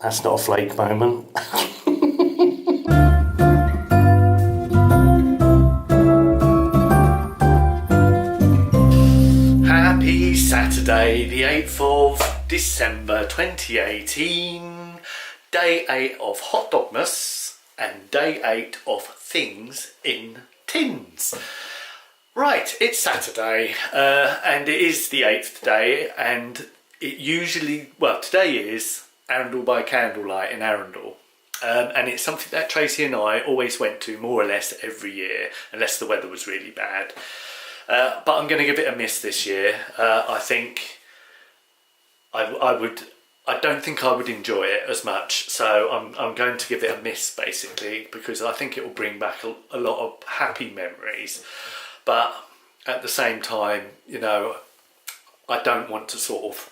That's not a flake moment. Happy Saturday, the 8th of December 2018, day 8 of Hotdogmas and day 8 of Things in Tins. Right, it's Saturday and it is the 8th day, and it usually, well, today is Arundel by Candlelight in Arundel. And it's something that Tracy and I always went to more or less every year, unless the weather was really bad. But I'm going to give it a miss this year. I think I don't think I would enjoy it as much, so I'm going to give it a miss basically, because I think it will bring back a lot of happy memories. But at the same time, you know, I don't want to sort of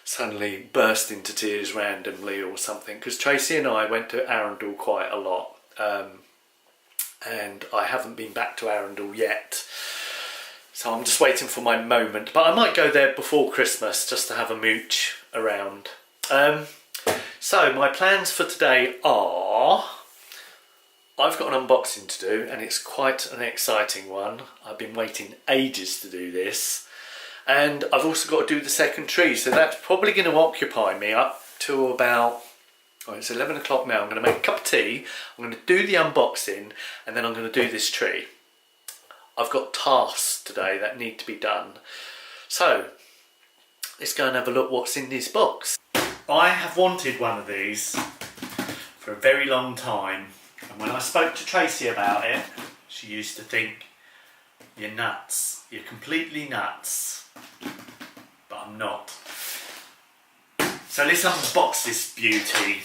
suddenly burst into tears randomly or something, because Tracy and I went to Arundel quite a lot, and I haven't been back to Arundel yet, so I'm just waiting for my moment. But I might go there before Christmas just to have a mooch around. So my plans for today are, I've got an unboxing to do, and it's quite an exciting one. I've been waiting ages to do this. And I've also got to do the second tree, so that's probably going to occupy me up to about, oh, it's 11 o'clock now. I'm going to make a cup of tea, I'm going to do the unboxing, and then I'm going to do this tree. I've got tasks today that need to be done. So, let's go and have a look what's in this box. I have wanted one of these for a very long time, and when I spoke to Tracy about it, she used to think, "You're nuts, you're completely nuts." But I'm not. So let's unbox this beauty.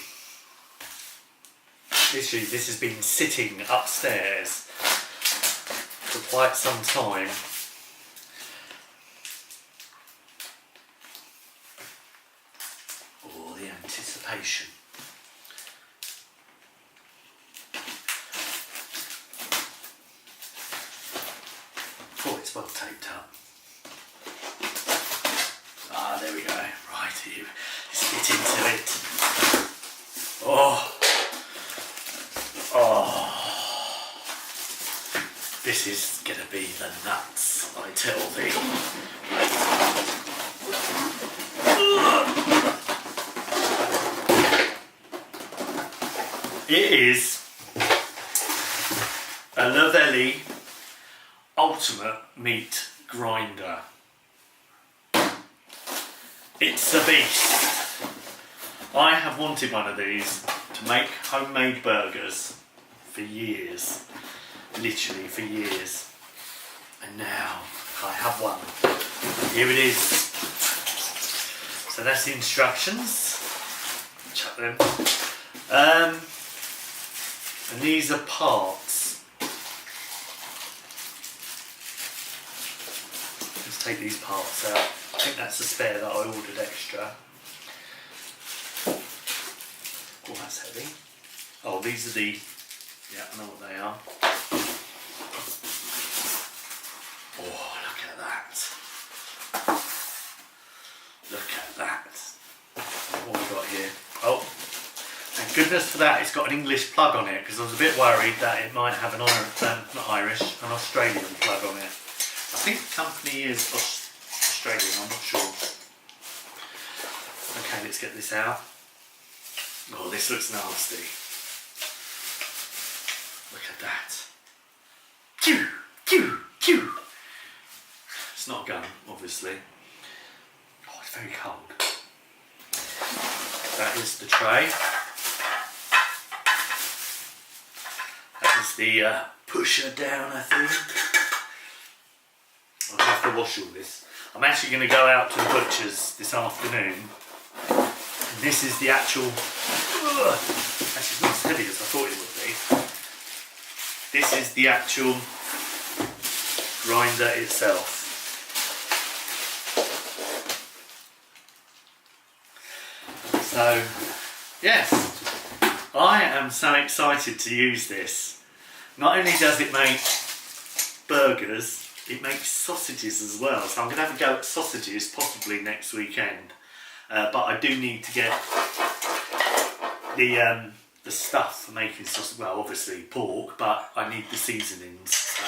Literally, this has been sitting upstairs for quite some time. Oh, the anticipation. Oh, it's well taped up. Ah, there we go. Right, here. Let's get into it. Oh. Oh. This is going to be the nuts, I tell thee. It is a Lavelli Ultimate Meat Grinder. It's a beast. I have wanted one of these to make homemade burgers for years, literally for years, and now I have one. Here it is. So that's the instructions. Chuck them. And these are parts. Let's take these parts out. I think that's the spare that I ordered extra. Oh, that's heavy. Oh, these are the, yeah, I know what they are. Oh, look at that. Look at that. What have we got here? Oh, thank goodness for that. It's got an English plug on it, because I was a bit worried that it might have an an Australian plug on it. I think the company is Australian, I'm not sure. Okay, let's get this out. Oh, this looks nasty. Look at that. Pew, pew, pew. It's not a gun, obviously. Oh, it's very cold. That is the tray. That is the pusher down, I think. I'll have to wash all this. I'm actually going to go out to the butcher's this afternoon. And this is the actual... Actually, it's not as heavy as I thought it would be. This is the actual grinder itself. So, yes, I am so excited to use this. Not only does it make burgers, it makes sausages as well. So I'm going to have a go at sausages possibly next weekend. But I do need to get the stuff for making sausage. Well, obviously pork, but I need the seasonings, so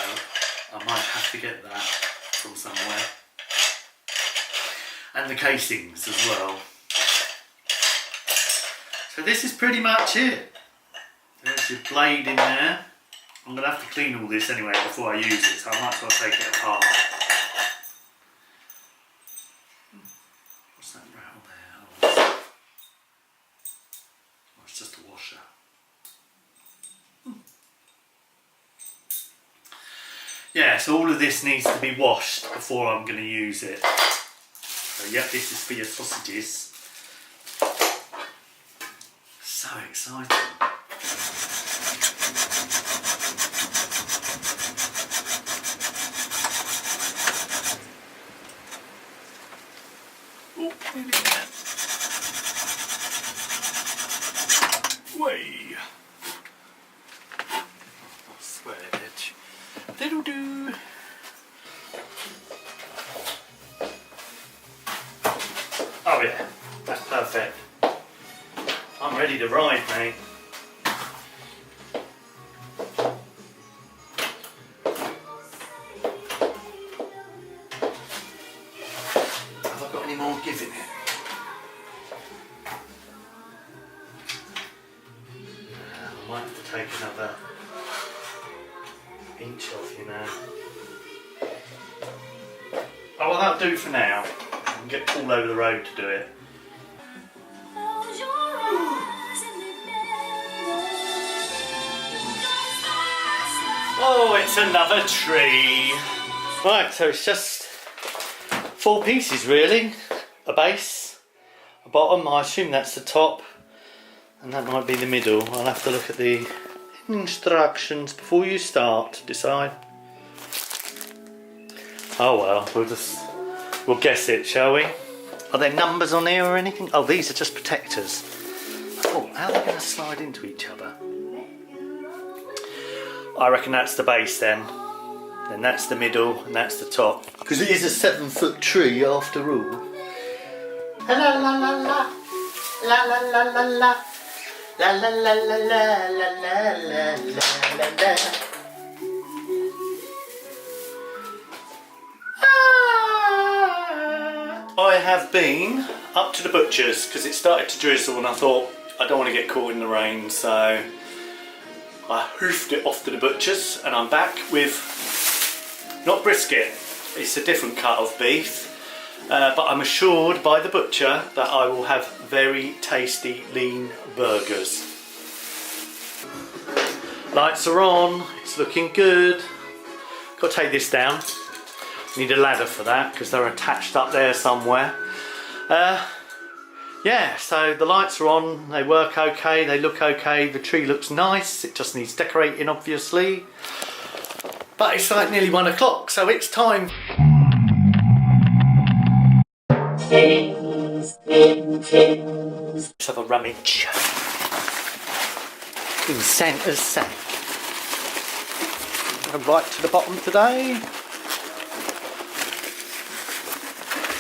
I might have to get that from somewhere. And the casings as well. So this is pretty much it. There's your blade in there. I'm going to have to clean all this anyway before I use it, so I might as well take it apart. What's that rattle there? Oh, it's just a washer. Yeah, so all of this needs to be washed before I'm going to use it. So yep, this is for your sausages. So exciting. Oh, nearly there. Way. Square edge. Diddle do. Oh yeah, that's perfect. I'm ready to ride, mate. Have I got any more giving it? I might have to take another inch off you now. Oh well, that'll do for now. I can get all over the road to do it. Oh, it's another tree. Right, so it's just 4 pieces really. A base, a bottom, I assume that's the top, and that might be the middle. I'll have to look at the instructions before you start to decide. Oh well, we'll guess it, shall we? Are there numbers on here or anything? Oh, these are just protectors. Oh, how are they going to slide into each other? I reckon that's the base then. Then that's the middle and that's the top. Because it is a 7-foot tree after all. La la la la la. La la la la la. La la la la la la la la la. I have been up to the butcher's because it started to drizzle and I thought I don't want to get caught in the rain, so I hoofed it off to the butcher's and I'm back with, not brisket, it's a different cut of beef, but I'm assured by the butcher that I will have very tasty lean burgers. Lights are on, it's looking good. Got to take this down. Need a ladder for that because they're attached up there somewhere. Yeah, so the lights are on, they work okay, they look okay, the tree looks nice, it just needs decorating obviously. But it's like nearly 1 o'clock, so it's time. Let's have a rummage in Santa's sack. Right to the bottom today.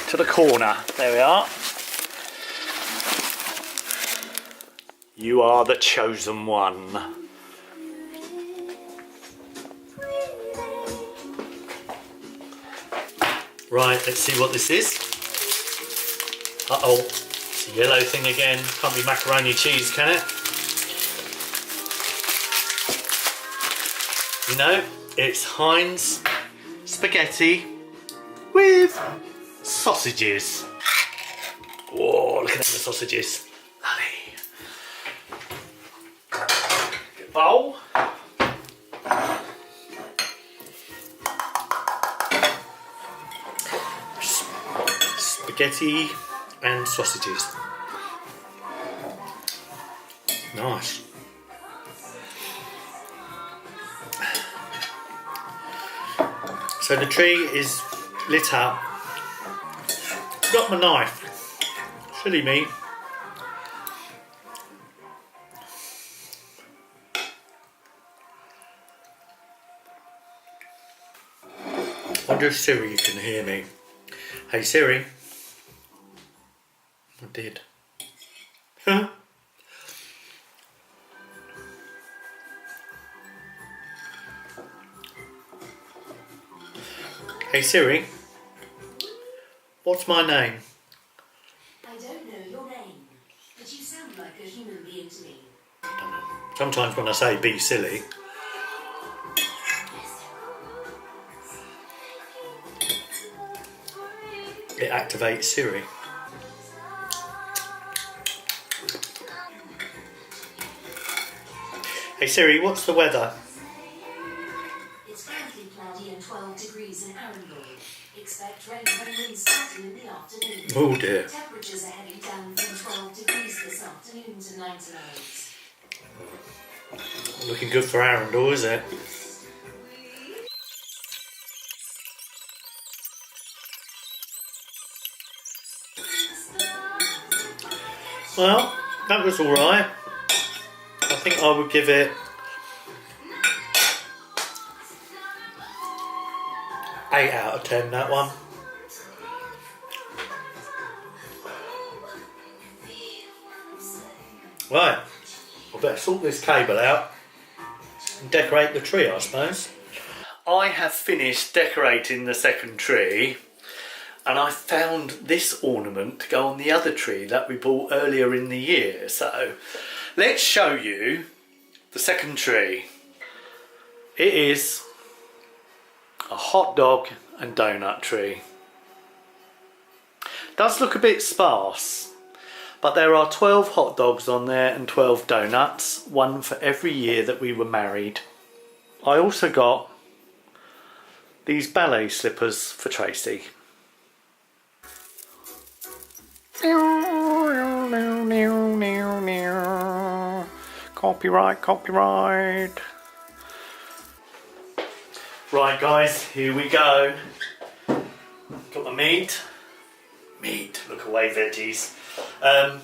To the corner, there we are. You are the chosen one. Right, let's see what this is. Uh-oh, it's a yellow thing again. Can't be macaroni cheese, can it? You know, it's Heinz spaghetti with sausages. Whoa, look at them, the sausages. Lovely. Get a bowl. Spaghetti and sausages. Nice. So the tree is lit up. Got my knife. Silly me. I wonder if Siri can hear me. Hey Siri. I did. Hey Siri, what's my name? I don't know your name, but you sound like a human being to me. I don't know. Sometimes when I say be silly, it activates Siri. Hey Siri, what's the weather? It's currently cloudy and 12 degrees in Arundel. Expect rain and wind starting in the afternoon. Oh dear. Temperatures are heading down from 12 degrees this afternoon to 9 tonight. Looking good for Arundel, is it? Well, that was alright. I think I would give it 8 out of 10, that one. Right, I better sort this cable out and decorate the tree, I suppose. I have finished decorating the second tree, and I found this ornament to go on the other tree that we bought earlier in the year. So let's show you the second tree. It is a hot dog and donut tree. Does look a bit sparse, but there are 12 hot dogs on there and 12 donuts, one for every year that we were married. I also got these ballet slippers for Tracey. Copyright, copyright. Right guys, here we go. Got my meat. Look away veggies. No,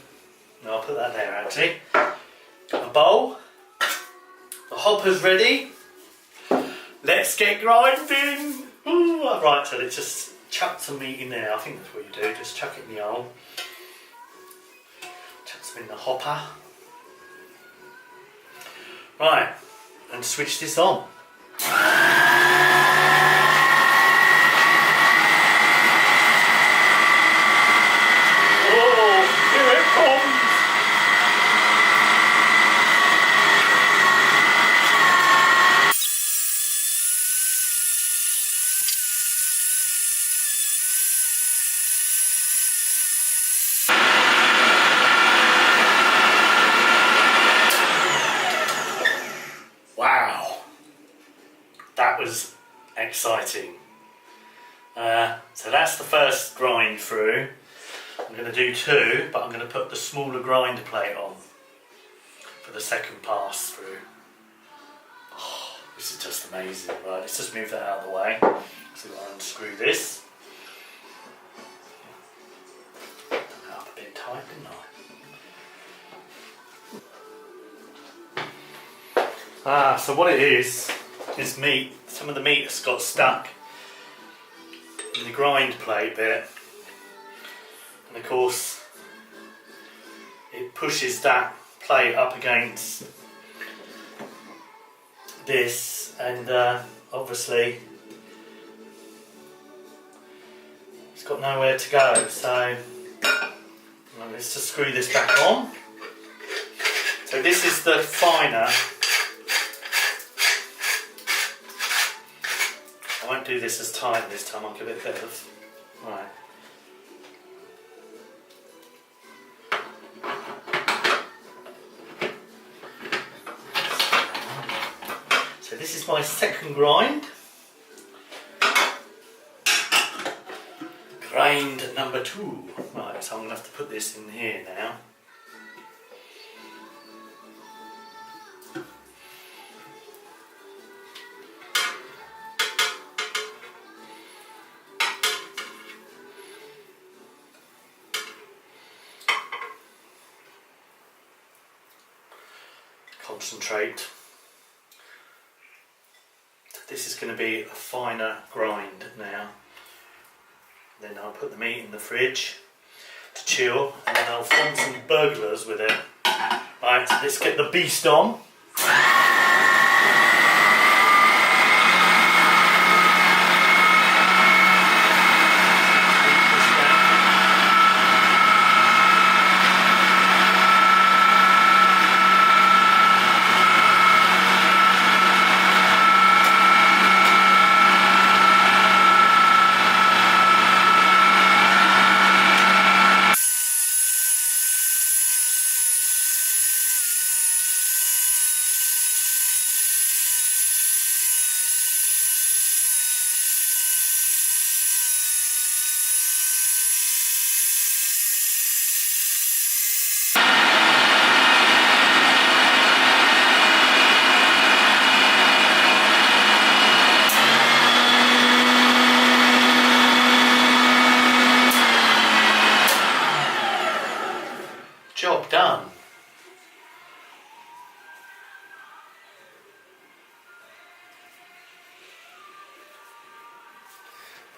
I'll put that there actually. Got my bowl. The hopper's ready. Let's get grinding. Ooh, right, so let's just chuck some meat in there. I think that's what you do, just chuck it in the oil. Chuck some in the hopper. Right, and switch this on. Oh, here it comes. Wow, that was exciting. So that's the first grind through. I'm going to do 2, but I'm going to put the smaller grinder plate on for the second pass through. Oh, this is just amazing. Right, let's just move that out of the way. So I'll unscrew this. Done that up a bit tight, didn't I? So what it is meat. Some of the meat has got stuck in the grind plate bit, and of course it pushes that plate up against this, and obviously it's got nowhere to go, so let's just screw this back on. So this is the finer. I won't do this as tight this time, I'll give it a bit of... Right. So this is my second grind. Grind number 2. Right, so I'm going to have to put this in here now. Concentrate. This is going to be a finer grind now. Then I'll put the meat in the fridge to chill, and then I'll form some burglars with it. Right, so let's get the beast on. done.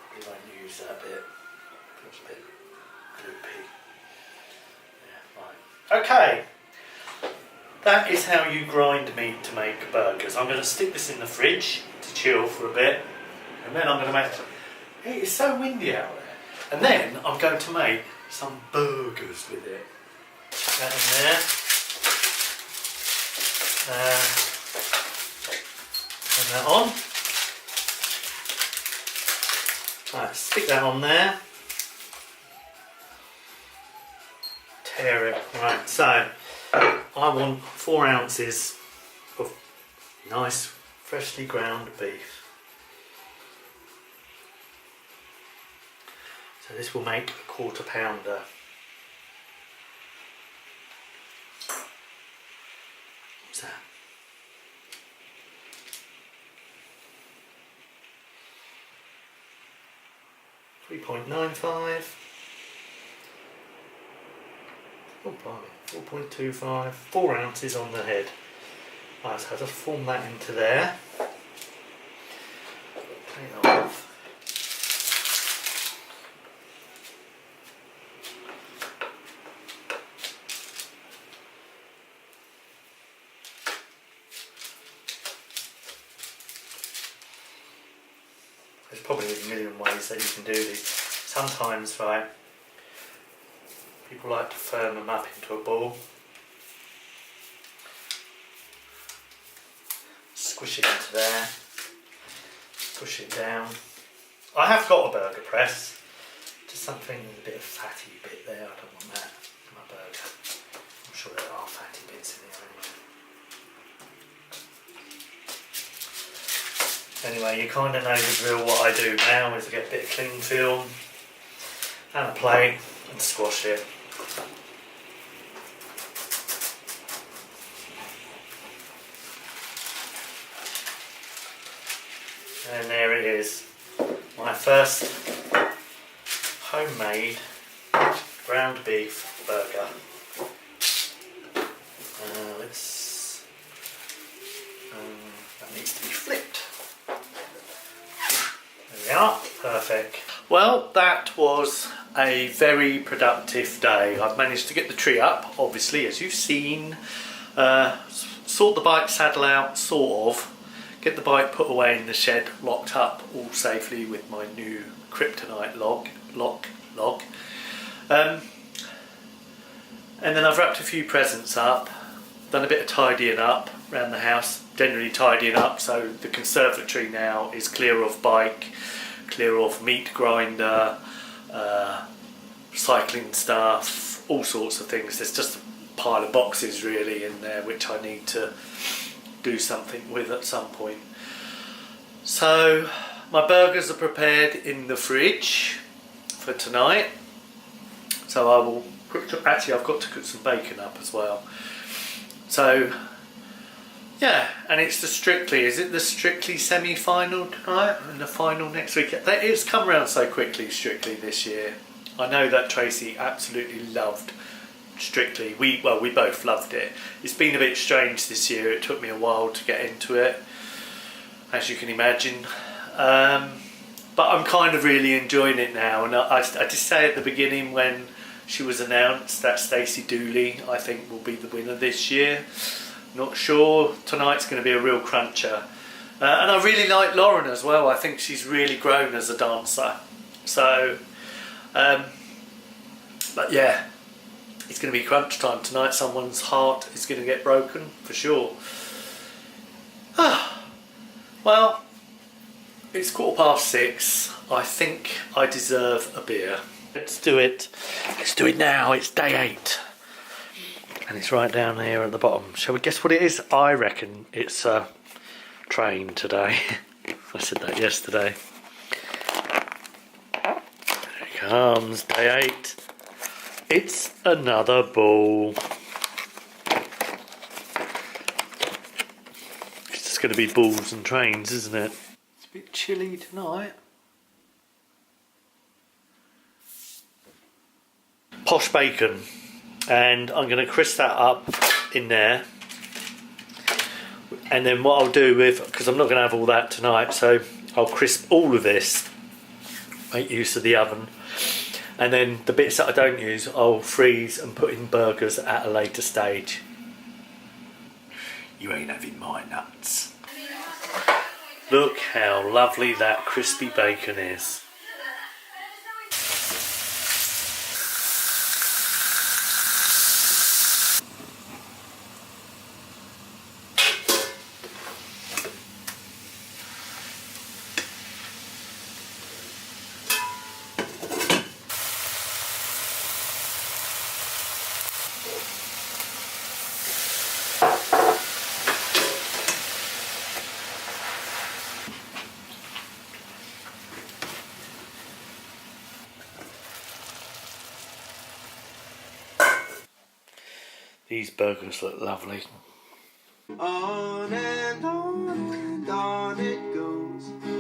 Probably won't use that bit. It's a bit loopy. Yeah, right. Okay. That is how you grind meat to make burgers. I'm going to stick this in the fridge to chill for a bit, and then I'm going to make. It is so windy out there. And then I'm going to make some burgers with it. Chuck that in there. Turn that on. Right, stick that on there. Tear it. Right, so I want 4 ounces of nice freshly ground beef. So this will make a 1/4 pounder. What's that? $3.95. Oh, blimey. 4.25. 4 ounces on the head. Right, so I'll just form that into there. Take it off. There's probably a million ways that you can do these. Sometimes, right, people like to firm them up into a ball. Squish it into there. Push it down. I have got a burger press. Just something with a bit of fatty bit there. I don't want that in my burger. I'm sure there are fatty bits in here anyway. Anyway, you kind of know the drill. What I do now is I get a bit of cling film and a plate and squash it. And there it is, my first homemade ground beef burger. That needs to be flipped. There we are, perfect. Well, that was a very productive day. I've managed to get the tree up, obviously, as you've seen. Sort the bike saddle out, sort of. Get the bike put away in the shed, locked up all safely with my new kryptonite lock. And then I've wrapped a few presents up, done a bit of tidying up around the house, generally tidying up, so the conservatory now is clear of bike, clear of meat grinder, cycling stuff, all sorts of things. There's just a pile of boxes really in there which I need to do something with at some point. So my burgers are prepared in the fridge for tonight. So I will actually I've got to cook some bacon up as well. So yeah, and it's the Strictly, is it the Strictly semi-final tonight and the final next week? It's come around so quickly, Strictly, this year. I know that Tracey absolutely loved Strictly. We both loved it. It's been a bit strange this year. It took me a while to get into it, as you can imagine. But I'm kind of really enjoying it now. And I did say at the beginning when she was announced that Tracey Doughnut, I think, will be the winner this year. Not sure. Tonight's going to be a real cruncher. And I really like Lauren as well. I think she's really grown as a dancer. So, but yeah. It's going to be crunch time tonight. Someone's heart is going to get broken for sure. Well, it's 6:15. I think I deserve a beer. Let's do it. Let's do it now. It's day 8. And it's right down here at the bottom. Shall we guess what it is? I reckon it's a train today. I said that yesterday. There it comes, day 8. It's another ball. It's just going to be balls and trains, isn't it? It's a bit chilly tonight. Posh bacon. and I'm going to crisp that up in there. And then what I'll do because I'm not going to have all that tonight, so I'll crisp all of this, make use of the oven, and then the bits that I don't use I'll freeze and put in burgers at a later stage. You ain't having my nuts. Look how lovely that crispy bacon is. These burgers look lovely. On and on it goes.